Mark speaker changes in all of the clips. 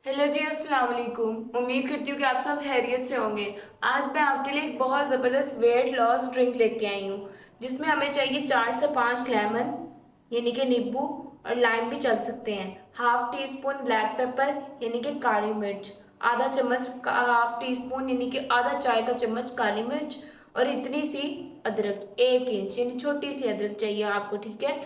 Speaker 1: Hello जी, अस्सलाम वालेकुम। उम्मीद करती हूँ कि आप सब खैरियत से होंगे। आज मैं आपके लिए एक बहुत ज़बरदस्त वेट लॉस ड्रिंक लेके आई हूँ, जिसमें हमें चाहिए 4 से 5 लेमन, यानी कि नींबू, और लाइम भी चल सकते हैं। Half tea spoon black pepper, यानी कि काली मिर्च, आधा चम्मच हाफ टी स्पून यानी कि आधा चाय का चम्मच काली मिर्च, और इतनी सी अदरक, 1 इंच यानी छोटी सी अदरक चाहिए आपको, ठीक है।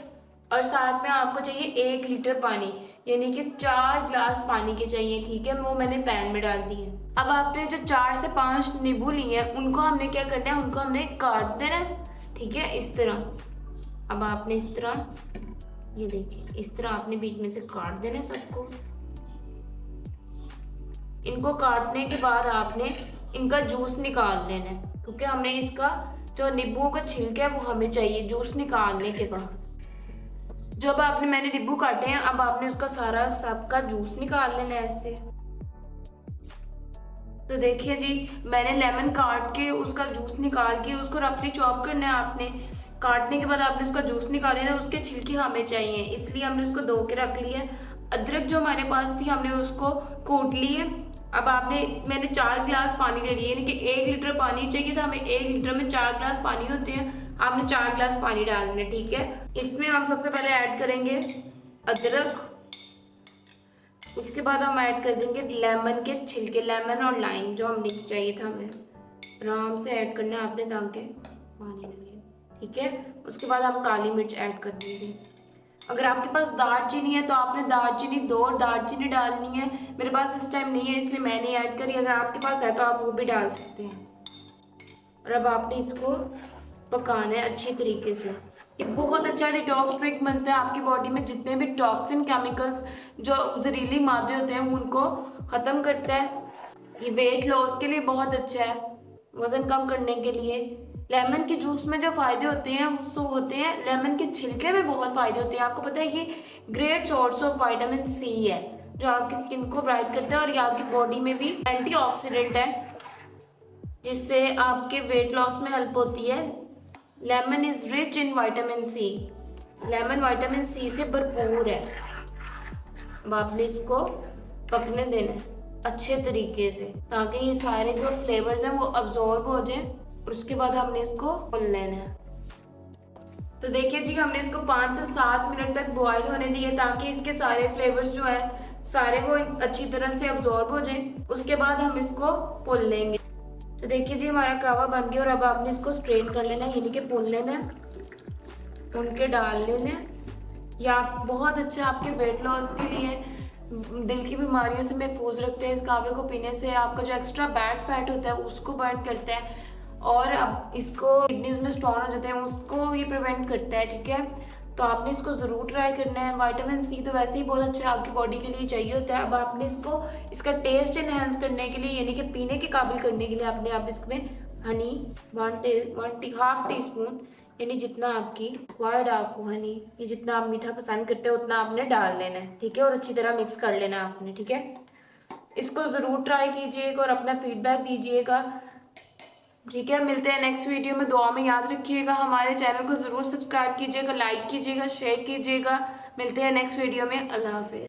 Speaker 1: और साथ में आपको चाहिए 1 लीटर पानी, यानी कि 4 ग्लास पानी के चाहिए, ठीक है। वो मैंने पैन में डाल दी है। अब आपने जो 4 से 5 नींबू लिए हैं, उनको हमने क्या करना है, उनको हमने काट देना है, ठीक है, इस तरह। अब आपने इस तरह, ये देखिए, इस तरह आपने बीच में से काट देना है सबको। इनको काटने के बाद आपने इनका जूस निकाल लेना है, क्योंकि हमने इसका जो नींबुओं का छिलका है वो हमें चाहिए जूस निकालने के बाद। जब आपने मैंने नींबू काटे हैं, अब आपने उसका सारा सबका जूस निकाल लेना है ऐसे। तो देखिए जी, मैंने लेमन काट के उसका जूस निकाल के उसको रफली चॉप करना है आपने। काटने के बाद आपने उसका जूस निकाले ना, उसके छिलके हमें चाहिए, इसलिए हमने उसको धो के रख लिया। अदरक जो हमारे पास थी, हमने उसको कूट ली है। अब आपने मैंने 4 ग्लास पानी ले लिया, यानी कि 1 लीटर पानी चाहिए था हमें। 1 लीटर में 4 ग्लास पानी होते हैं, आपने 4 ग्लास पानी डालना है, ठीक है। इसमें हम सबसे पहले ऐड करेंगे अदरक। उसके बाद हम ऐड कर देंगे लेमन के छिलके, लेमन और लाइम जो हमने चाहिए था हमें। आराम से ऐड करना है आपने, ताकि पानी लगे, ठीक है। उसके बाद हम काली मिर्च ऐड कर देंगे। अगर आपके पास दालचीनी है तो आपने दालचीनी 2 दालचीनी डालनी है। मेरे पास इस टाइम नहीं है, इसलिए मैंने ऐड करी। अगर आपके पास है तो आप वो भी डाल सकते हैं। और अब आपने इसको पकाना है अच्छी तरीके से। ये बहुत अच्छा डिटॉक्स ड्रिंक बनता है, आपकी बॉडी में जितने भी टॉक्सिन केमिकल्स, जो जहरीली मादे होते हैं, उनको ख़त्म करता है। ये वेट लॉस के लिए बहुत अच्छा है, वज़न कम करने के लिए। लेमन के जूस में जो फ़ायदे होते हैं सो होते हैं, लेमन के छिलके में बहुत फ़ायदे होते हैं। आपको पता है ये great source of vitamin C है, जो आपकी स्किन को ब्राइट करता है, और ये आपकी बॉडी में भी एंटीऑक्सीडेंट है, जिससे आपके वेट लॉस में हेल्प होती है। Lemon is rich in vitamin C. Lemon vitamin C से भरपूर है। अब आपने इसको पकने देना है अच्छे तरीके से, ताकि ये सारे जो फ्लेवर्स हैं वो अब्जॉर्ब हो जाएं। और उसके बाद हमने इसको भून लेना है। तो देखिए जी, हमने इसको 5 से 7 मिनट तक बॉईल होने दिए, ताकि इसके सारे फ्लेवर्स जो है सारे वो अच्छी तरह से अब्जॉर्ब हो जाएं। उसके बाद हम इसको भून लेंगे। तो देखिए जी, हमारा कहवा बन गया। और अब आपने इसको स्ट्रेन कर लेना है, यानी कि भून लेना है, भून के डाल लेना है। या बहुत अच्छा आपके वेट लॉस के लिए, दिल की बीमारियों से महफूज रखते हैं। इस कहवे को पीने से आपका जो एक्स्ट्रा बैड फैट होता है उसको बर्न करता है, और अब इसको किडनीज में स्टोन हो जाते हैं उसको ये प्रिवेंट करता है, ठीक है। तो आपने इसको ज़रूर ट्राई करना है। विटामिन सी तो वैसे ही बहुत अच्छा है, आपकी बॉडी के लिए चाहिए होता है। अब आपने इसको इसका टेस्ट इन्हेंस करने के लिए, यानी कि पीने के काबिल करने के लिए, आपने आप इसमें हनी 1/2 टी स्पून, यानी जितना आपकी रिक्वायर्ड आपको हनी, ये जितना आप मीठा पसंद करते हो उतना आपने डाल लेना है, ठीक है। और अच्छी तरह मिक्स कर लेना है आपने, ठीक है। इसको ज़रूर ट्राई कीजिएगा और अपना फीडबैक दीजिएगा, ठीक है। मिलते हैं नेक्स्ट वीडियो में। दुआ में याद रखिएगा, हमारे चैनल को ज़रूर सब्सक्राइब कीजिएगा, लाइक कीजिएगा, शेयर कीजिएगा। मिलते हैं नेक्स्ट वीडियो में। अल्लाह हाफिज़।